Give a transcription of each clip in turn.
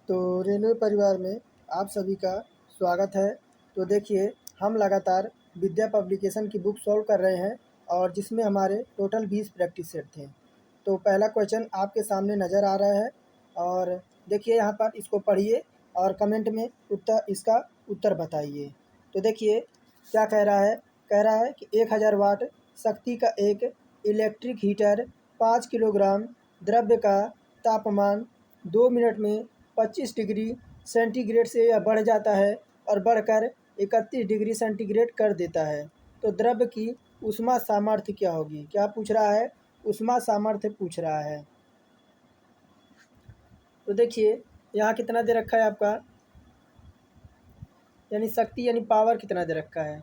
तो रेलवे परिवार में आप सभी का स्वागत है। तो देखिए, हम लगातार विद्या पब्लिकेशन की बुक सॉल्व कर रहे हैं और जिसमें हमारे टोटल 20 प्रैक्टिस सेट थे। तो पहला क्वेश्चन आपके सामने नज़र आ रहा है और देखिए यहाँ पर इसको पढ़िए और कमेंट में इसका उत्तर बताइए। तो देखिए क्या कह रहा है कि 1000 वाट शक्ति का एक इलेक्ट्रिक हीटर 5 किलोग्राम द्रव्य का तापमान 2 मिनट में 25 डिग्री सेंटीग्रेड से यह बढ़ जाता है और बढ़कर 31 डिग्री सेंटीग्रेड कर देता है। तो द्रव्य की ऊष्मा सामर्थ्य क्या होगी? क्या पूछ रहा है? ऊष्मा सामर्थ्य पूछ रहा है। तो देखिए यहाँ कितना दे रखा है आपका, यानी शक्ति यानी पावर कितना दे रखा है।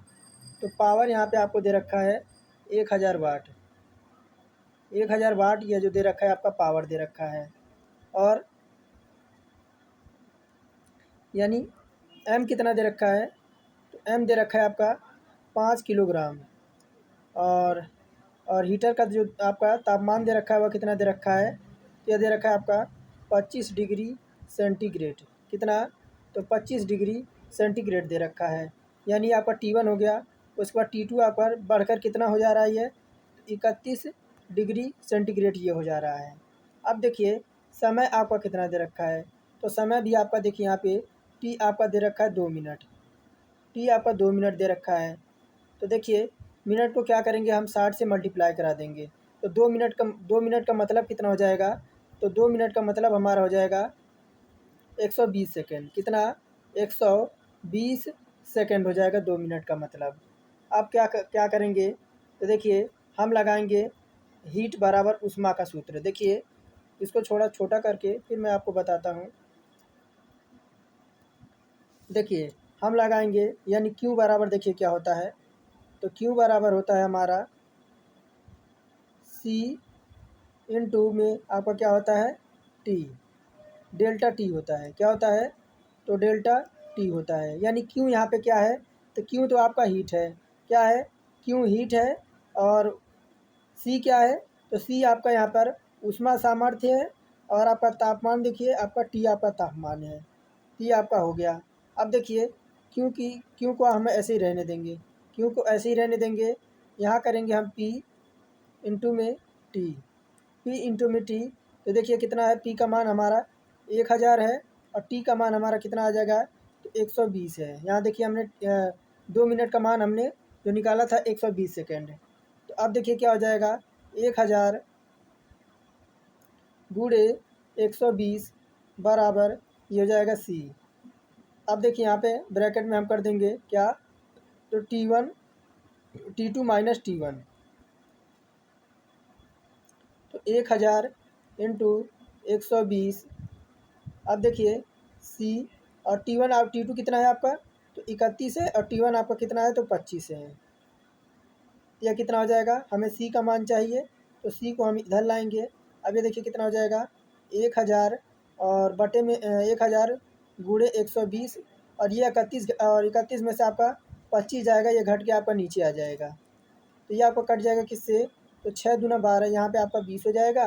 तो पावर यहाँ पे आपको दे रखा है 1000 वाट। 1000 वाट यह जो दे रखा है आपका पावर दे रखा है। और यानी एम कितना दे रखा है? तो एम दे रखा है आपका 5 किलोग्राम। और हीटर का जो आपका तापमान दे रखा है वह कितना दे रखा है? तो यह दे रखा है आपका 25 डिग्री सेंटीग्रेड। कितना? तो 25 डिग्री सेंटीग्रेड दे रखा है। यानी आपका T1 हो गया। उसके बाद T2 आपका बढ़कर कितना हो जा रहा है? ये 31 डिग्री सेंटीग्रेड ये हो जा रहा है। अब देखिए समय आपका कितना दे रखा है। तो समय भी आपका देखिए यहाँ पे T आपका दे रखा है 2 मिनट। T आपका 2 मिनट दे रखा है। तो देखिए मिनट को क्या करेंगे हम 60 से मल्टीप्लाई करा देंगे। तो 2 मिनट का मतलब कितना हो जाएगा? तो 2 मिनट का मतलब हमारा हो जाएगा 120 सेकेंड। कितना? 120 सेकेंड हो जाएगा 2 मिनट का मतलब। अब क्या करेंगे? तो देखिए हम लगाएंगे हीट बराबर ऊष्मा का सूत्र। देखिए इसको छोटा करके फिर मैं आपको बताता हूँ। देखिए हम लगाएंगे यानी Q बराबर देखिए क्या होता है। तो Q बराबर होता है हमारा C इंटू में आपका क्या होता है? T। डेल्टा T होता है। क्या होता है? तो डेल्टा T होता है। यानी Q यहाँ पे क्या है? तो Q तो आपका हीट है। क्या है? Q हीट है। और C क्या है? तो C आपका यहाँ पर ऊष्मा सामर्थ्य है। और आपका तापमान देखिए आपका T आपका तापमान है। T आपका हो गया। अब देखिए Q को हम ऐसे ही रहने देंगे। Q को ऐसे ही रहने देंगे। यहाँ करेंगे हम P इंटू में T। P इंटू में T। तो देखिए कितना है? P का मान हमारा 1000 है और T का मान हमारा कितना आ जाएगा? तो 120 है। यहाँ देखिए हमने 2 मिनट का मान हमने जो निकाला था 120 सेकेंड। तो अब देखिए क्या हो जाएगा? 1000 गुणे 120 बराबर ये हो जाएगा C। अब देखिए यहाँ पे ब्रैकेट में हम कर देंगे क्या? तो T1 T2 माइनस T1। तो 1000 इंटू 120। अब देखिए C और T1 और T2 कितना है आपका? तो 31 है और T1 आपका कितना है? तो 25 है। यह कितना हो जाएगा? हमें C का मान चाहिए तो C को हम इधर लाएंगे। अब ये देखिए कितना हो जाएगा? 1000 और बटे में 1000 गुणे 120 और ये 31 में से आपका 25 जाएगा। ये घट के आपका नीचे आ जाएगा। तो ये आपका कट जाएगा किससे? तो 6 दूना 12, यहाँ पे आपका 20 हो जाएगा।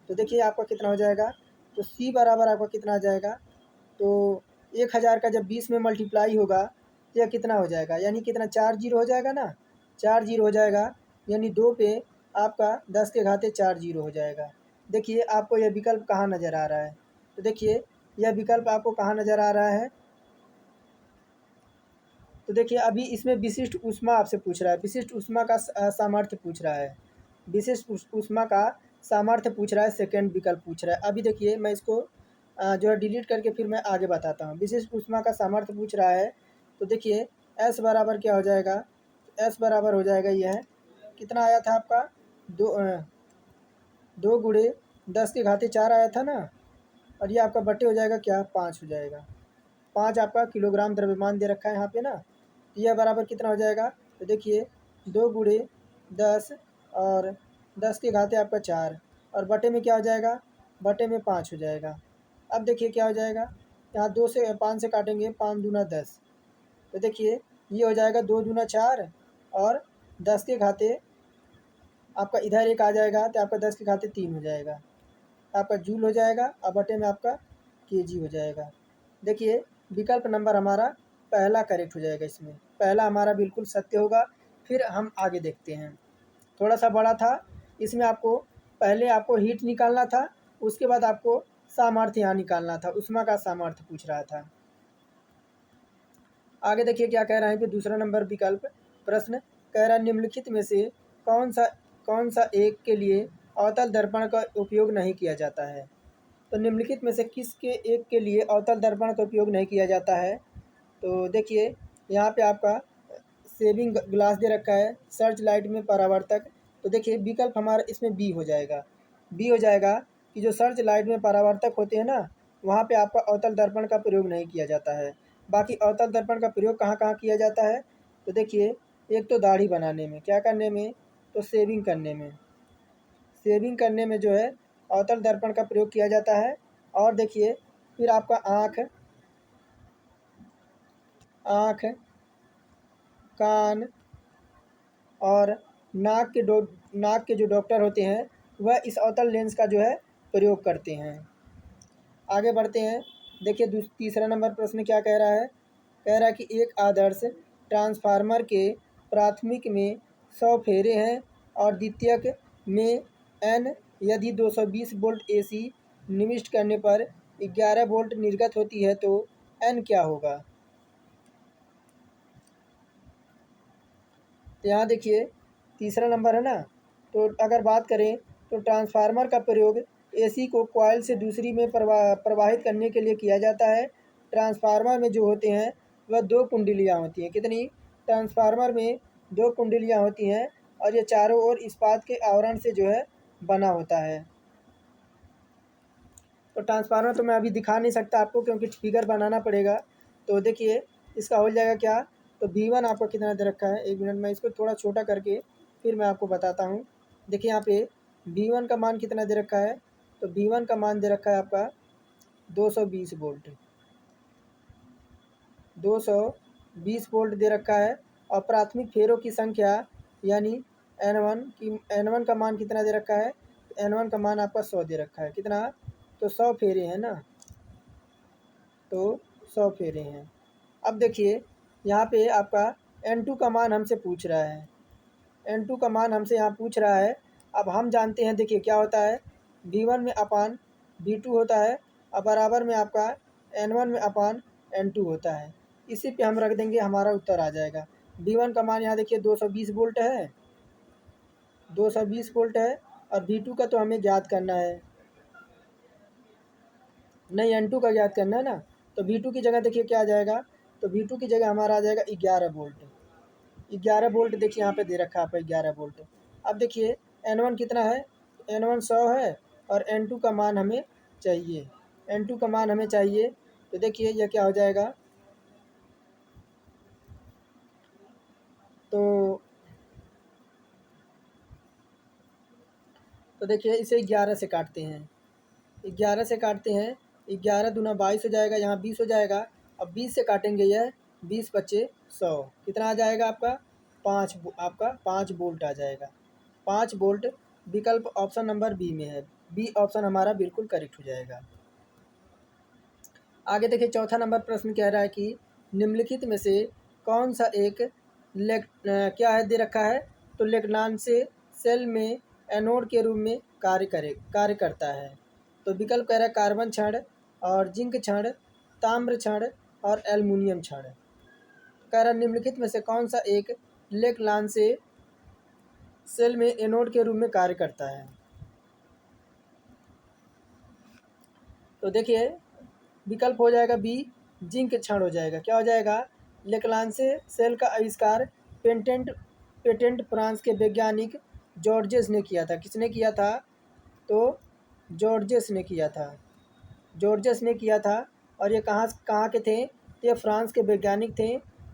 तो देखिए आपका कितना हो जाएगा? तो C बराबर आपका कितना आ जाएगा? तो 1000 का जब 20 में मल्टीप्लाई होगा तो यह कितना हो जाएगा? यानी कितना? 4 जीरो हो जाएगा ना। 4 जीरो हो जाएगा यानी 2 पे आपका 10 के घाते 4 जीरो हो जाएगा। देखिए आपको यह विकल्प कहाँ नज़र आ रहा है? तो देखिए यह विकल्प आपको कहाँ नज़र आ रहा है? तो देखिए अभी इसमें विशिष्ट ऊष्मा आपसे पूछ रहा है। विशिष्ट ऊष्मा का सामर्थ्य पूछ रहा है। विशिष्ट ऊष्मा का सामर्थ्य पूछ रहा है। सेकंड विकल्प पूछ रहा है। अभी देखिए मैं इसको जो है डिलीट करके फिर मैं आगे बताता हूँ। विशिष्ट ऊष्मा का सामर्थ्य पूछ रहा है। तो देखिए S बराबर क्या हो जाएगा? S बराबर हो जाएगा यह कितना आया था आपका? 2 गुणे 10 के घाते 4 आया था ना। और ये आपका बटे हो जाएगा क्या? 5 हो जाएगा। 5 आपका किलोग्राम द्रव्यमान दे रखा है यहाँ पे ना। तो यह बराबर कितना हो जाएगा? तो देखिए 2 गुणे 10 और 10 के घाते आपका 4 और बटे में क्या हो जाएगा? बटे में 5 हो जाएगा। अब देखिए क्या हो जाएगा? यहाँ 2 से 5 से काटेंगे, 5 दूना 10। तो देखिए ये हो जाएगा 2 दूना 4 और 10 के घाते आपका इधर एक आ जाएगा तो आपका 10 के घाते 3 हो जाएगा। आपका जूल हो जाएगा और बटे में आपका kg हो जाएगा। देखिए विकल्प नंबर हमारा पहला करेक्ट हो जाएगा, इसमें पहला हमारा बिल्कुल सत्य होगा। फिर हम आगे देखते हैं, थोड़ा सा बड़ा था, इसमें आपको पहले आपको हीट निकालना था, उसके बाद आपको सामर्थ्य यहाँ निकालना था, ऊष्मा का सामर्थ्य पूछ रहा था। आगे देखिए क्या कह रहा है, फिर दूसरा नंबर विकल्प प्रश्न कह रहा है निम्नलिखित में से कौन सा एक के लिए अवतल दर्पण का उपयोग नहीं किया जाता है। तो निम्नलिखित में से किसके एक के लिए अवतल दर्पण का उपयोग नहीं किया जाता है। तो देखिए यहाँ पे आपका सेविंग ग्लास दे रखा है, सर्च लाइट में परावर्तक। तो देखिए विकल्प हमारा इसमें बी हो जाएगा। बी हो जाएगा कि जो सर्च लाइट में परावर्तक होते हैं ना, वहाँ पे आपका अवतल दर्पण का प्रयोग नहीं किया जाता है। बाकी अवतल दर्पण का प्रयोग कहाँ कहाँ किया जाता है। तो देखिए एक तो दाढ़ी बनाने में, क्या करने में, तो सेविंग करने में, सेविंग करने में जो है अवतल दर्पण का प्रयोग किया जाता है। और देखिए फिर आपका आँख, कान और नाक के जो डॉक्टर होते हैं वह इस अवतल लेंस का जो है प्रयोग करते हैं। आगे बढ़ते हैं, देखिए तीसरा नंबर प्रश्न क्या कह रहा है। कह रहा है कि एक आदर्श ट्रांसफार्मर के प्राथमिक में 100 फेरे हैं और द्वितीयक में n, यदि 220 वोल्ट AC निविष्ट करने पर 11 वोल्ट निर्गत होती है तो n क्या होगा। तो यहाँ देखिए तीसरा नंबर है ना, तो अगर बात करें तो ट्रांसफार्मर का प्रयोग एसी को कॉइल से दूसरी में प्रवाहित करने के लिए किया जाता है। ट्रांसफार्मर में जो होते हैं वह 2 कुंडलियाँ होती हैं। कितनी, ट्रांसफार्मर में 2 कुंडलियाँ होती हैं और ये चारों ओर इस्पात के आवरण से जो है बना होता है। तो ट्रांसफार्मर तो मैं अभी दिखा नहीं सकता आपको क्योंकि फिगर बनाना पड़ेगा। तो देखिए इसका हो जाएगा क्या, तो V1 आपका कितना दे रखा है, 1 मिनट में इसको थोड़ा छोटा करके फिर मैं आपको बताता हूँ। देखिए यहाँ पे V1 का मान कितना दे रखा है, तो V1 का मान दे रखा है आपका 220 वोल्ट, 220 वोल्ट दे रखा है। और प्राथमिक फेरों की संख्या यानी N1 का मान कितना दे रखा है, N1 का मान आपका 100 दे रखा है। कितना, तो 100 फेरे हैं ना, तो 100 फेरे हैं। अब देखिए यहाँ पे आपका N2 का मान हमसे पूछ रहा है, N2 का मान हमसे यहाँ पूछ रहा है। अब हम जानते हैं, देखिए क्या होता है, V1 में अपान V2 होता है और बराबर में आपका N1 में अपान N2 होता है। इसी पे हम रख देंगे, हमारा उत्तर आ जाएगा। V1 का मान यहाँ देखिए 220 वोल्ट है, 220 वोल्ट है। और V2 का तो हमें ज्ञात करना है, नहीं N2 का ज्ञात करना है ना। तो V2 की जगह देखिए क्या आ जाएगा, तो V2 की जगह हमारा आ जाएगा 11 वोल्ट। 11 वोल्ट देखिए यहाँ पे दे रखा है आपका 11 वोल्ट। अब देखिए N1 कितना है, N1 100 है और N2 का मान हमें चाहिए, N2 का मान हमें चाहिए। तो देखिए यह क्या हो जाएगा, तो देखिए इसे 11 से काटते हैं, 11 से काटते हैं, 11 दूना 22 हो जाएगा, यहाँ 20 हो जाएगा। अब 20 से काटेंगे यह 20 पच्चे 100, कितना आ जाएगा आपका 5 वोल्ट आ जाएगा। 5 वोल्ट विकल्प ऑप्शन नंबर बी में है, बी ऑप्शन हमारा बिल्कुल करेक्ट हो जाएगा। आगे देखिए चौथा नंबर प्रश्न कह रहा है कि निम्नलिखित में से कौन सा एक क्या है दे रखा है, तो लेग्रांज से सेल में एनोड के रूप में कार्य करता है। तो विकल्प कह रहा है कार्बन क्षण और जिंक क्षण, ताम्र क्षण और एल्युमिनियम क्षण। कह रहा है निम्नलिखित में से कौन सा एक लेग्रांज से सेल में एनोड के रूप में कार्य करता है। तो देखिए विकल्प हो जाएगा बी, जिंक क्षण हो जाएगा। क्या हो जाएगा, लेक्लांसे सेल का आविष्कार पेटेंट फ्रांस के वैज्ञानिक जॉर्जेस ने किया था। किसने किया था, तो जॉर्जेस ने किया था, जॉर्जेस ने किया था। और ये कहाँ के थे, ये फ्रांस के वैज्ञानिक थे।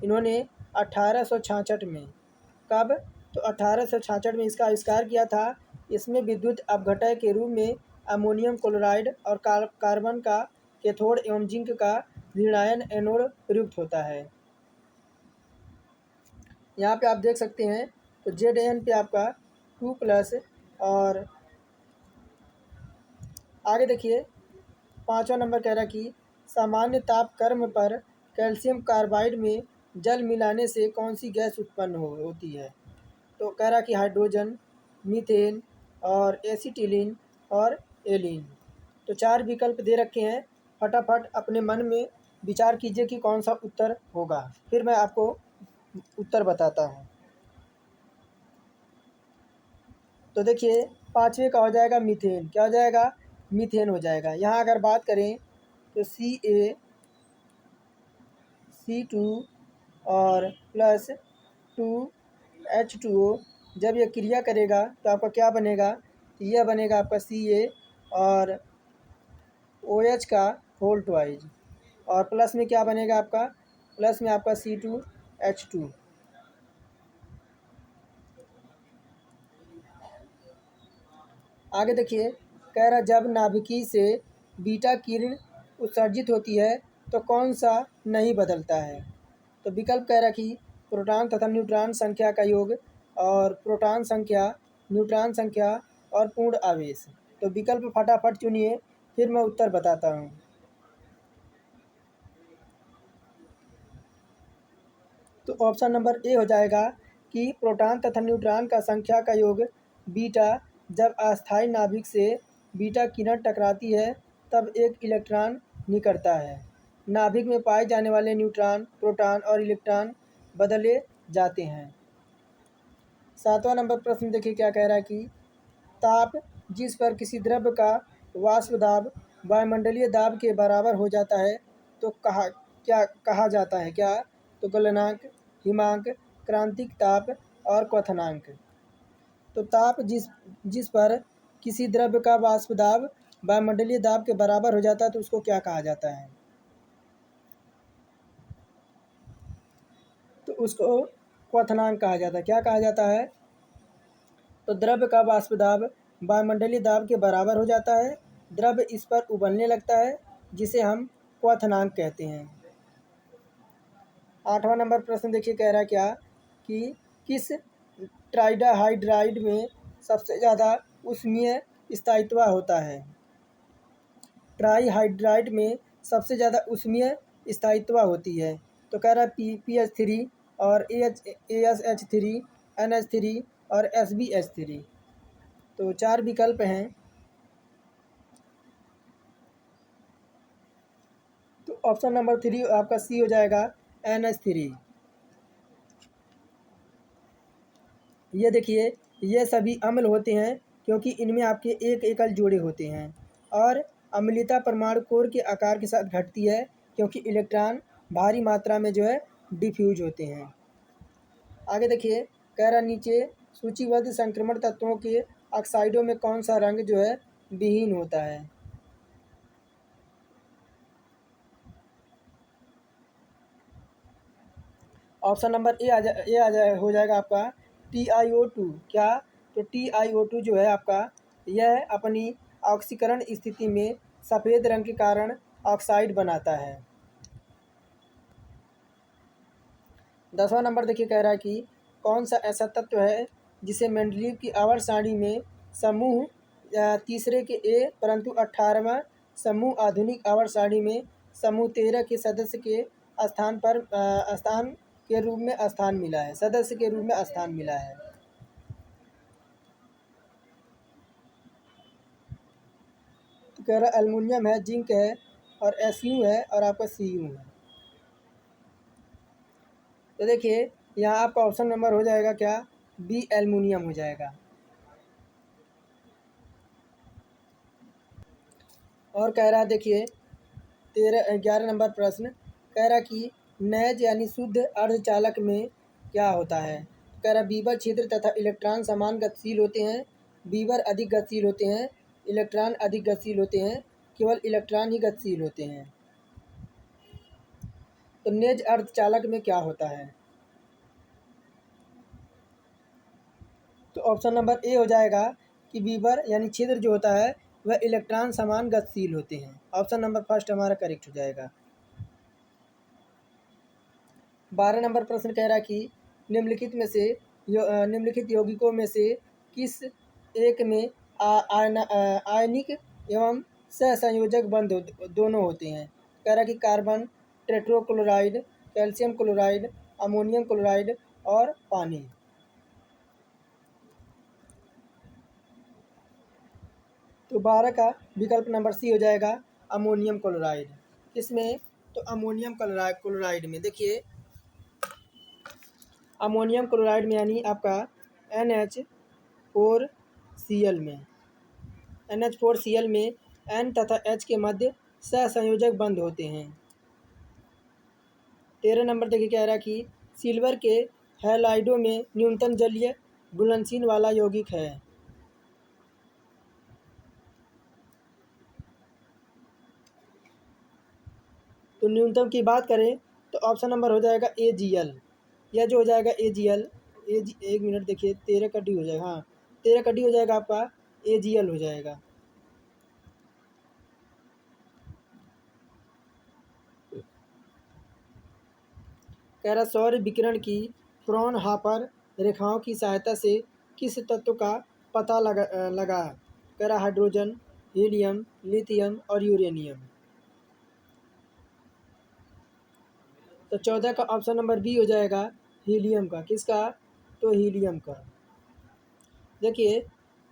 इन्होंने 1866 में, कब, तो 1866 में इसका आविष्कार किया था। इसमें विद्युत अपघटय के रूप में अमोनियम क्लोराइड और कार्बन का कैथोड एवं जिंक का ऋणायन एनोड प्रयुक्त होता है। यहाँ पे आप देख सकते हैं, तो Zn पे आपका 2+ और आगे देखिए 5वां नंबर कह रहा कि सामान्य ताप क्रम पर कैल्शियम कार्बाइड में जल मिलाने से कौन सी गैस उत्पन्न होती है। तो कह रहा कि हाइड्रोजन, मीथेन और एसिटिलीन और एलीन। तो 4 विकल्प दे रखे हैं, फटाफट अपने मन में विचार कीजिए कि कौन सा उत्तर होगा, फिर मैं आपको उत्तर बताता हूँ। तो देखिए 5वें का हो जाएगा मीथेन। क्या हो जाएगा? मीथेन हो जाएगा। यहाँ अगर बात करें तो C2 और प्लस 2H2O जब ये क्रिया करेगा तो आपका क्या बनेगा? तो यह बनेगा आपका Ca और OH का होल ट्वाइज, और प्लस में क्या बनेगा आपका? प्लस में आपका C2H2। आगे देखिए, कह रहा जब नाभिकी से बीटा किरण उत्सर्जित होती है तो कौन सा नहीं बदलता है। तो विकल्प कह रहा कि प्रोटॉन तथा न्यूट्रॉन संख्या का योग, और प्रोटॉन संख्या, न्यूट्रॉन संख्या और पूर्ण आवेश। तो विकल्प फटाफट चुनिए, फिर मैं उत्तर बताता हूँ। तो ऑप्शन नंबर ए हो जाएगा कि प्रोटॉन तथा न्यूट्रॉन का संख्या का योग बीटा, जब अस्थायी नाभिक से बीटा किरण टकराती है तब एक इलेक्ट्रॉन निकलता है। नाभिक में पाए जाने वाले न्यूट्रॉन, प्रोटॉन और इलेक्ट्रॉन बदले जाते हैं। 7वां नंबर प्रश्न देखिए क्या कह रहा है कि ताप जिस पर किसी द्रव्य का वाष्प दाब वायुमंडलीय दाब के बराबर हो जाता है तो क्या कहा जाता है? क्या? तो गलनांक, हिमांक, क्रांतिक ताप और क्वथनांक। तो ताप जिस पर किसी द्रव्य का वाष्प दाब वायुमंडलीय दाब के बराबर हो जाता है तो उसको क्या कहा जाता है? तो उसको क्वथनांक कहा जाता है। क्या कहा जाता है? तो द्रव्य का वाष्प दाब वायुमंडलीय दाब के बराबर हो जाता है, द्रव्य इस पर उबलने लगता है, जिसे हम क्वथनांक कहते हैं। 8वां नंबर प्रश्न देखिए कह रहा है क्या कि किस ट्राइडाहाइड्राइड में सबसे ज़्यादा ऊष्मीय स्थायित्व होता है। ट्राईहाइड्राइड में सबसे ज़्यादा ऊष्मीय स्थायित्व होती है। तो कह रहा है PH3 और ASH3, NH3 और SbH3। तो 4 विकल्प हैं। तो ऑप्शन नंबर 3 आपका सी हो जाएगा, NH3। ये देखिए, ये सभी अम्ल होते हैं क्योंकि इनमें आपके एक एकल जोड़े होते हैं, और अम्लता परमाणु कोर के आकार के साथ घटती है क्योंकि इलेक्ट्रॉन भारी मात्रा में जो है डिफ्यूज होते हैं। आगे देखिए, कह रहा नीचे सूचीबद्ध संक्रमण तत्वों के ऑक्साइडों में कौन सा रंग जो है विहीन होता है। ऑप्शन नंबर ए हो जाएगा आपका TiO2। क्या? तो TiO2 जो है आपका, यह अपनी ऑक्सीकरण स्थिति में सफ़ेद रंग के कारण ऑक्साइड बनाता है। 10वां नंबर देखिए कह रहा है कि कौन सा ऐसा तत्व है जिसे मेंडलीव की आवर्त सारणी में समूह तीसरे के ए परंतु 18वां समूह आधुनिक आवर्त सारणी में समूह 13 के सदस्य के स्थान के रूप में स्थान मिला है, सदस्य के रूप में स्थान मिला है। तो कह रहा एल्युमिनियम है, जिंक है और Su है और आपका Cu है। तो देखिए यहाँ आपका ऑप्शन नंबर हो जाएगा क्या? बी, एल्युमिनियम हो जाएगा। और कह रहा देखिए 11 नंबर प्रश्न कह रहा कि नैज यानी शुद्ध अर्धचालक में क्या होता है। कह रहा बीबर छिद्र तथा इलेक्ट्रॉन समान गतिशील होते हैं, बीबर अधिक गतिशील होते हैं, इलेक्ट्रॉन अधिक गतिशील होते हैं, केवल इलेक्ट्रॉन ही गतिशील होते हैं। तो नेज अर्धचालक में क्या होता है? तो ऑप्शन नंबर ए हो जाएगा कि बीबर यानी छिद्र जो होता है वह इलेक्ट्रॉन समान गतिशील होते हैं। ऑप्शन नंबर फर्स्ट हमारा करेक्ट हो जाएगा। 12 नंबर प्रश्न कह रहा कि निम्नलिखित यौगिकों में से किस एक में आयनिक एवं सहसंयोजक बंध दोनों होते हैं। कह रहा कि carbon tetrachloride, calcium chloride, ammonium chloride और पानी। तो 12 का विकल्प नंबर सी हो जाएगा अमोनियम क्लोराइड। किसमें? तो अमोनियम क्लोराइड में। देखिए अमोनियम क्लोराइड में यानी आपका NH4Cl में, NH4Cl में N तथा H के मध्य सहसंयोजक बंध होते हैं। 13 नंबर देखिए कह रहा कि सिल्वर के हैलाइडों में न्यूनतम जलीय घुलनशील वाला यौगिक है। तो न्यूनतम की बात करें तो ऑप्शन नंबर हो जाएगा AgL। यह जो हो जाएगा AgL, एक मिनट देखिए 13 का डी हो जाएगा, हाँ 13 का डी हो जाएगा आपका AgL हो जाएगा। कह रहा सौर विकिरण की फ्रॉनहाफर रेखाओं की सहायता से किस तत्व का पता लगा? कह रहा हाइड्रोजन, हीलियम, लिथियम और यूरेनियम। तो 14 का ऑप्शन नंबर बी हो जाएगा हीलियम का। किसका? तो हीलियम का। देखिए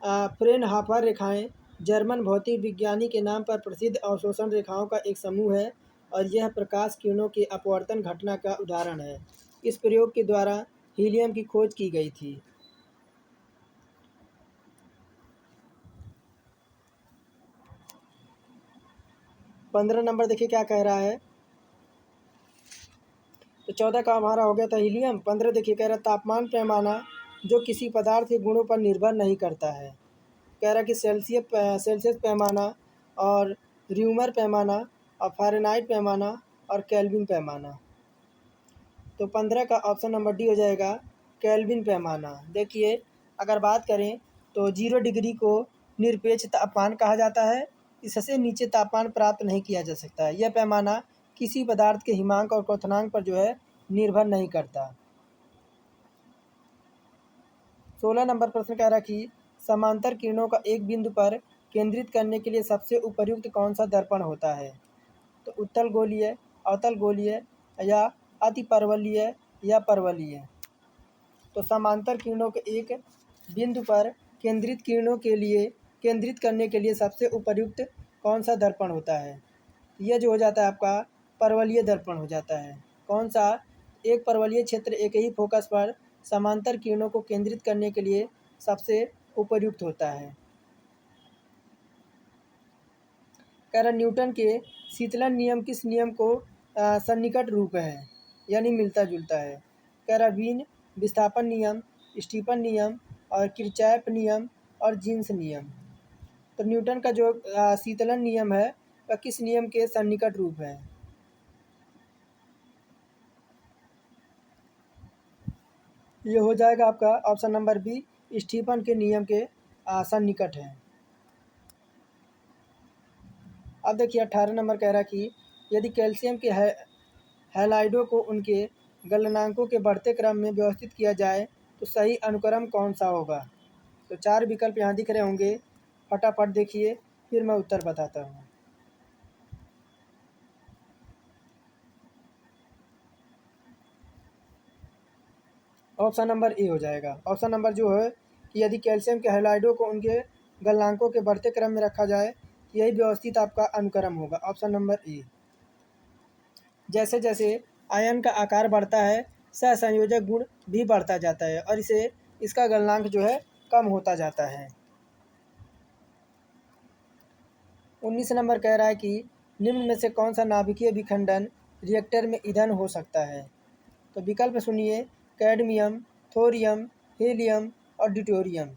फ्रॉनहाफर रेखाएं जर्मन भौतिक विज्ञानी के नाम पर प्रसिद्ध अवशोषण रेखाओं का एक समूह है और यह प्रकाश किरणों के अपवर्तन घटना का उदाहरण है। इस प्रयोग के द्वारा हीलियम की खोज की गई थी। पंद्रह नंबर देखिए क्या कह रहा है। तो 14 का हमारा हो गया था हीलियम। 15 देखिए कह रहा तापमान पैमाना जो किसी पदार्थ के गुणों पर निर्भर नहीं करता है। कह रहा कि सेल्सियस पैमाना और र्यूमर पैमाना और फ़ारेनहाइट पैमाना और केल्विन पैमाना। तो 15 का ऑप्शन नंबर डी हो जाएगा केल्विन पैमाना। देखिए अगर बात करें तो 0 डिग्री को निरपेक्ष तापमान कहा जाता है। इससे नीचे तापमान प्राप्त नहीं किया जा सकता है। यह पैमाना किसी पदार्थ के हिमांक और क्वथनांक पर जो है निर्भर नहीं करता। 16 नंबर प्रश्न कह रहा कि समांतर किरणों का एक बिंदु पर केंद्रित करने के लिए सबसे उपयुक्त कौन सा दर्पण होता है? तो उत्तल गोलीय, अवतल गोलीय या अतिपरवलयीय या परवलयीय। तो समांतर किरणों के एक बिंदु पर केंद्रित करने के लिए सबसे उपयुक्त कौन सा दर्पण होता है? यह जो हो जाता है आपका परवलयीय दर्पण हो जाता है। कौन सा? एक परवलयीय क्षेत्र एक ही फोकस पर समांतर किरणों को केंद्रित करने के लिए सबसे उपयुक्त होता है। कह रहा न्यूटन के शीतलन नियम किस नियम को सन्निकट रूप है यानी मिलता जुलता है? कह रहा वीन विस्थापन नियम, स्टीफन नियम और किरचॉफ नियम और जीन्स नियम। तो न्यूटन का जो शीतलन नियम है वह किस नियम के सन्निकट रूप है? ये हो जाएगा आपका ऑप्शन नंबर बी स्टीफन के नियम के सन्निकट है। अब देखिए 18 नंबर कह रहा कि यदि कैल्शियम के हैलाइडों को उनके गलनांकों के बढ़ते क्रम में व्यवस्थित किया जाए तो सही अनुक्रम कौन सा होगा? तो 4 विकल्प यहाँ दिख रहे होंगे, फटाफट देखिए फिर मैं उत्तर बताता हूँ। ऑप्शन नंबर ए हो जाएगा। ऑप्शन नंबर जो है कि यदि कैल्शियम के हैलाइडों को उनके गलनांकों के बढ़ते क्रम में रखा जाए यही व्यवस्थित आपका अनुक्रम होगा। Option number A. जैसे जैसे आयन का आकार बढ़ता है सहसंयोजक गुण भी बढ़ता जाता है और इसका गलनांक जो है कम होता जाता है। 19 नंबर कह रहा है कि निम्न में से कौन सा नाभिकीय विखंडन रिएक्टर में ईंधन हो सकता है? तो विकल्प सुनिए कैडमियम, थोरियम, हीलियम और ड्यूटेरियम।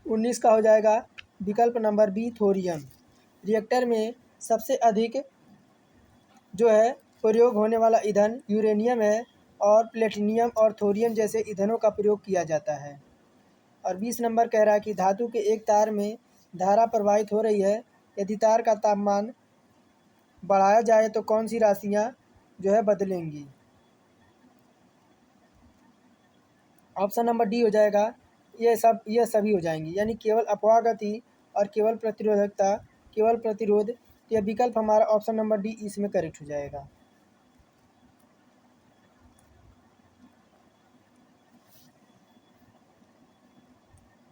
19 का हो जाएगा विकल्प नंबर बी थोरियम। रिएक्टर में सबसे अधिक जो है प्रयोग होने वाला ईंधन यूरेनियम है और प्लेटिनियम और थोरियम जैसे ईंधनों का प्रयोग किया जाता है। और 20 नंबर कह रहा है कि धातु के एक तार में धारा प्रवाहित हो रही है, यदि तार का तापमान बढ़ाया जाए तो कौन सी राशियाँ जो है बदलेंगी? ऑप्शन नंबर डी हो जाएगा यह सभी हो जाएंगी, यानी केवल अपवाह गति और केवल प्रतिरोधकता, केवल प्रतिरोध। यह विकल्प हमारा ऑप्शन नंबर डी इसमें करेक्ट हो जाएगा।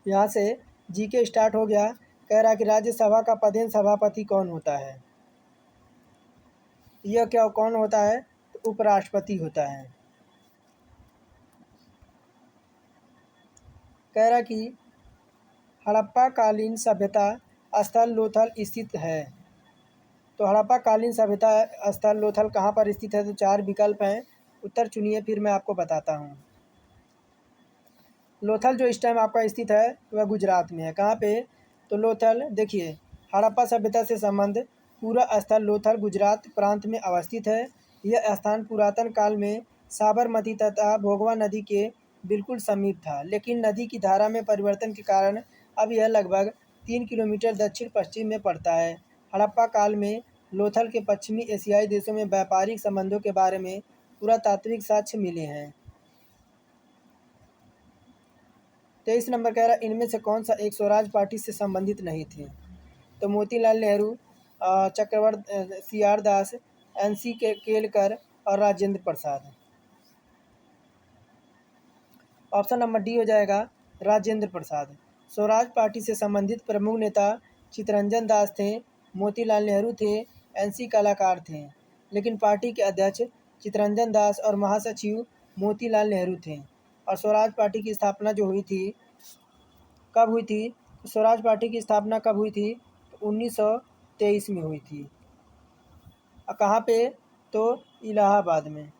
यहाँ से जीके स्टार्ट हो गया। कह रहा है कि राज्यसभा का पदेन सभापति कौन होता है? यह क्या कौन होता है? तो उपराष्ट्रपति होता है। कह रहा कि हड़प्पा कालीन सभ्यता स्थल लोथल स्थित है। तो हड़प्पा कालीन सभ्यता स्थल लोथल कहाँ पर स्थित है? तो 4 विकल्प हैं, उत्तर चुनिए, फिर मैं आपको बताता हूँ। लोथल जो इस टाइम आपका स्थित है वह गुजरात में है। कहाँ पे? तो लोथल, देखिए, हड़प्पा सभ्यता से संबंध पूरा स्थल लोथल गुजरात प्रांत में अवस्थित है। यह स्थान पुरातन काल में साबरमती तथा भोगवा नदी के बिल्कुल समीप था, लेकिन नदी की धारा में परिवर्तन के कारण अब यह लगभग 3 किलोमीटर दक्षिण पश्चिम में पड़ता है। हड़प्पा काल में लोथल के पश्चिमी एशियाई देशों में व्यापारिक संबंधों के बारे में पुरातात्विक साक्ष्य मिले हैं। 23 नंबर कह रहा है इनमें से कौन सा एक स्वराज पार्टी से संबंधित नहीं थे? तो मोतीलाल नेहरू, चक्रवर्ती CR दास, NC केलकर और Rajendra Prasad. Option number D हो जाएगा राजेंद्र प्रसाद। स्वराज पार्टी से संबंधित प्रमुख नेता चित्तरंजन दास थे, मोतीलाल नेहरू थे, NC कलाकार थे, लेकिन पार्टी के अध्यक्ष चित्तरंजन दास और महासचिव मोतीलाल नेहरू थे। और स्वराज पार्टी की स्थापना जो हुई थी, कब हुई थी? तो स्वराज पार्टी की स्थापना कब हुई थी? तो 1923 में हुई थी। कहाँ पे? तो इलाहाबाद में,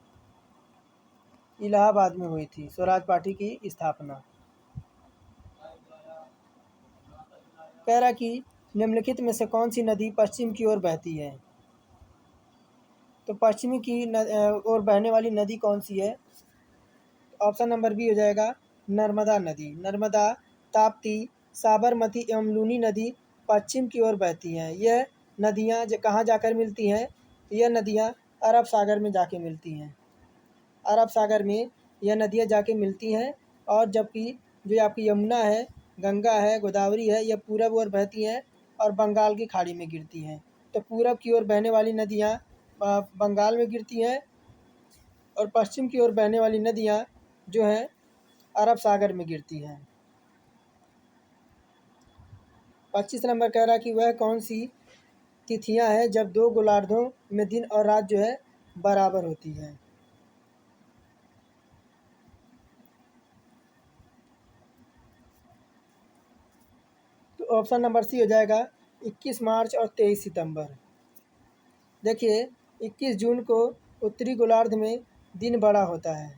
इलाहाबाद में हुई थी स्वराज पार्टी की स्थापना। कह रहा कि निम्नलिखित में से कौन सी नदी पश्चिम की ओर बहती है? तो पश्चिमी की ओर बहने वाली नदी कौन सी है? ऑप्शन नंबर बी हो जाएगा नर्मदा नदी। नर्मदा, ताप्ती, साबरमती एवं लूनी नदी पश्चिम की ओर बहती हैं। यह नदियाँ कहाँ जाकर मिलती हैं? यह नदियाँ अरब सागर में जाके मिलती हैं। अरब सागर में यह नदियाँ जाके मिलती हैं। और जबकि जो आपकी यमुना है, गंगा है, गोदावरी है, यह पूरब ओर बहती हैं और बंगाल की खाड़ी में गिरती हैं। तो पूरब की ओर बहने वाली नदियाँ बंगाल में गिरती हैं और पश्चिम की ओर बहने वाली नदियाँ जो हैं अरब सागर में गिरती हैं। 25 नंबर कह रहा है कि वह कौन सी तिथियां हैं जब 2 गोलार्धों में दिन और रात जो है बराबर होती है? तो ऑप्शन नंबर सी हो जाएगा 21 मार्च और 23 सितंबर। देखिए, 21 जून को उत्तरी गोलार्ध में दिन बड़ा होता है।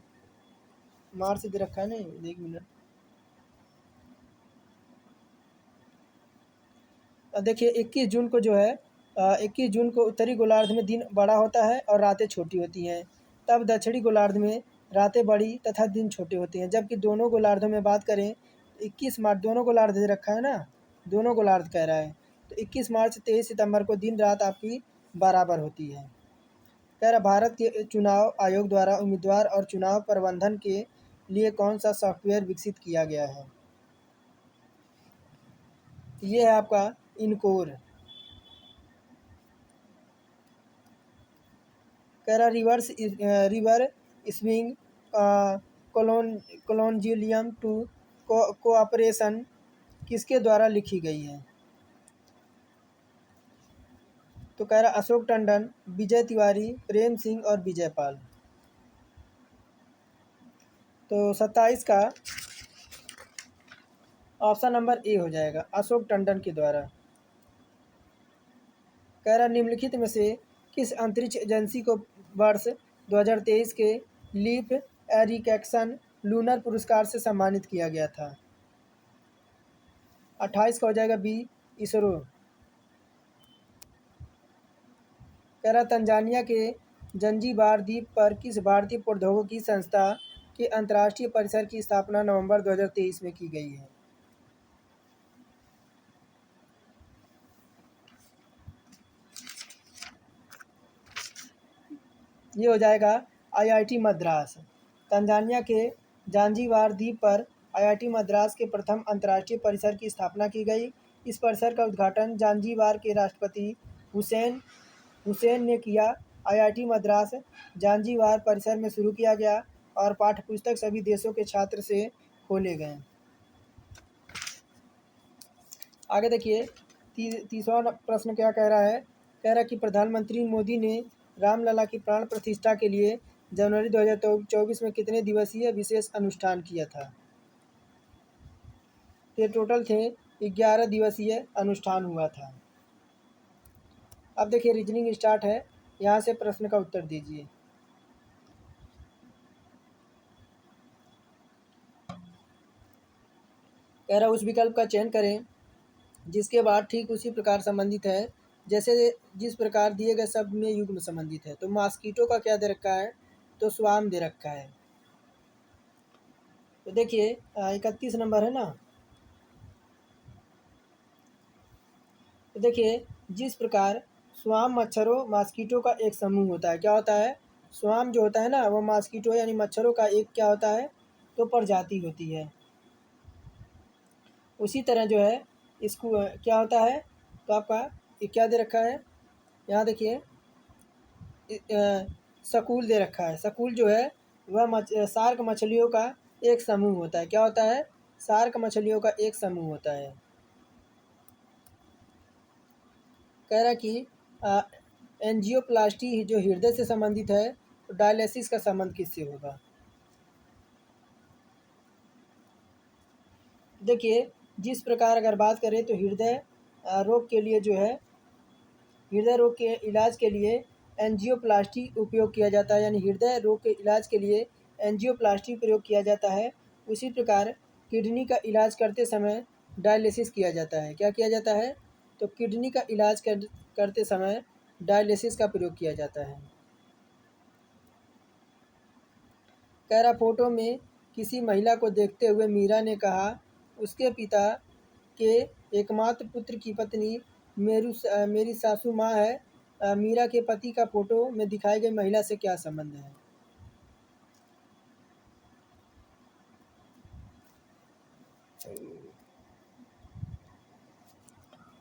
मार्च दे रखा है नहीं, 1 मिनट। देखिए 21 जून को जो है 21 जून को उत्तरी गोलार्ध में दिन बड़ा होता है और रातें छोटी होती हैं। तब दक्षिणी गोलार्ध में रातें बड़ी तथा दिन छोटे होते हैं। जबकि दोनों गोलार्धों में बात करें, 21 मार्च, दोनों गोलार्ध दे रखा है ना, दोनों गोलार्ध कह रहा है, तो 21 मार्च 23 सितंबर को दिन रात आपकी बराबर होती है। कह रहा भारत के चुनाव आयोग द्वारा उम्मीदवार और चुनाव प्रबंधन के लिए कौन सा सॉफ्टवेयर विकसित किया गया है? ये है आपका इनकोर। कह रहा रिवर स्विंग कॉलोन्जियम टू कोऑपरेशन किसके द्वारा लिखी गई है? तो कह रहा अशोक टंडन, विजय तिवारी, प्रेम सिंह और विजय पाल। तो 27 का ऑप्शन नंबर ए हो जाएगा, अशोक टंडन के द्वारा। कह रहा निम्नलिखित में से किस अंतरिक्ष एजेंसी को वर्ष 2023 के लीप एरिकेक्सन लूनर पुरस्कार से सम्मानित किया गया था? 28 का हो जाएगा बी, इसरो। कह रहा तंजानिया के जंजीबार द्वीप पर किस भारतीय प्रौद्योगिकी संस्था के अंतर्राष्ट्रीय परिसर की स्थापना नवंबर 2023 में की गई है? ये हो जाएगा IIT मद्रास। तंजानिया के जांजीबार द्वीप पर आईआईटी मद्रास के प्रथम अंतर्राष्ट्रीय परिसर की स्थापना की गई। इस परिसर का उद्घाटन जांजीबार के राष्ट्रपति हुसैन हुसैन ने किया। आईआईटी मद्रास जांजीबार परिसर में शुरू किया गया और पाठ्यपुस्तक सभी देशों के छात्र से खोले गए। आगे देखिए, तीसरा प्रश्न क्या कह रहा है। कह रहा है कि प्रधानमंत्री मोदी ने रामलला की प्राण प्रतिष्ठा के लिए जनवरी 2024 में कितने दिवसीय विशेष अनुष्ठान किया था। ये टोटल थे 11 दिवसीय अनुष्ठान हुआ था। अब देखिए रीजनिंग स्टार्ट है, यहाँ से प्रश्न का उत्तर दीजिए। कह रहा उस विकल्प का चयन करें जिसके बाद ठीक उसी प्रकार संबंधित है जैसे जिस प्रकार दिए गए शब्द में युग्म संबंधित है। तो मॉस्किटो का क्या दे रखा है, तो स्वाम दे रखा है। तो देखिए 31 नंबर है ना। तो देखिए जिस प्रकार स्वाम मच्छरों मॉस्किटो का एक समूह होता है, क्या होता है, स्वाम जो होता है ना वो मॉस्किटो यानी मच्छरों का एक क्या होता है, तो प्रजाति होती है। उसी तरह जो है इसको क्या होता है, तो आपका ये क्या दे रखा है, यहाँ देखिए सकूल दे रखा है। सकूल जो है वह शार्क मछलियों का एक समूह होता है। क्या होता है, शार्क मछलियों का एक समूह होता है। कह रहा कि एंजियोप्लास्टी जो हृदय से संबंधित है, तो डायलिसिस का संबंध किससे होगा। देखिए जिस प्रकार अगर बात करें तो हृदय रोग के लिए जो है, हृदय रोग के इलाज के लिए एंजियोप्लास्टी उपयोग किया जाता है, यानी हृदय रोग के इलाज के लिए एंजियोप्लास्टी प्रयोग किया जाता है। उसी प्रकार किडनी का इलाज करते समय डायलिसिस किया जाता है। क्या किया जाता है, तो किडनी का इलाज करते समय डायलिसिस का प्रयोग किया जाता है। कह रहा फोटो में किसी महिला को देखते हुए मीरा ने कहा उसके पिता के एकमात्र पुत्र की पत्नी मेरी सासू माँ है। मीरा के पति का फोटो में दिखाई गई महिला से क्या संबंध है।